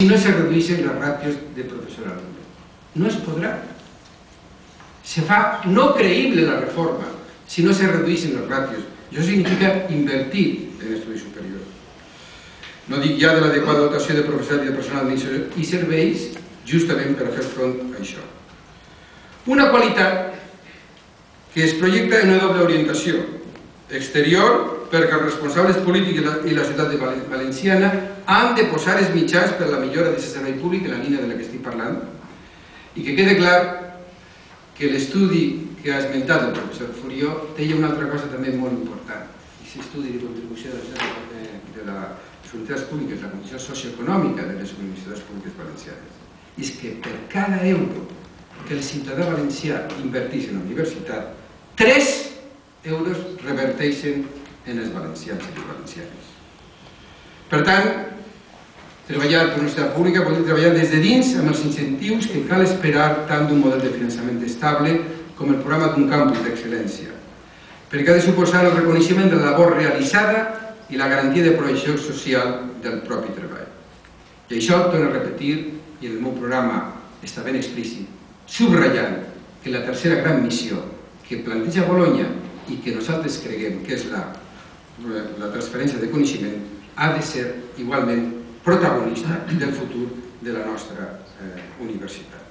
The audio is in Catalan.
si no se redueixen les ràtios de professor-alumne. No es podrà. Se fa no creïble la reforma si no se redueixen les ràtios. Això significa invertir en estudis superiors. No dic ja de l'adequada dotació de professorat i de personal d'administració i serveis, justament per a fer front a això. Una qualitat que es projecta en una doble orientació. Exterior, perquè els responsables polítics i la ciutat valenciana han de posar els mitjans per a la millora d'aquest servei públic en la línia de la que estic parlant, i que quede clar que l'estudi que ha esmentat el professor Furió deia una altra cosa també molt important. Aquest estudi de contribució de les universitats públiques, la condició socioeconòmica de les universitats públiques valencianes, és que per cada euro que el ciutadà valencià inverteix en la universitat, 3 euros reverteixen en els valencians i les valencianes. Per tant, treballar per una universitat pública vol dir treballar des de dins amb els incentius que cal esperar tant d'un model de finançament estable com el programa d'un campus d'excel·lència, perquè ha de suposar el reconeixement de la labor realitzada i la garantia de projecció social del propi treball. I això, torno a repetir, i en el meu programa està ben explícit, subratllant que la tercera gran missió que planteja Bolonya i que nosaltres creguem que és la transferència de coneixement ha de ser igualment protagonista del futur de la nostra universitat.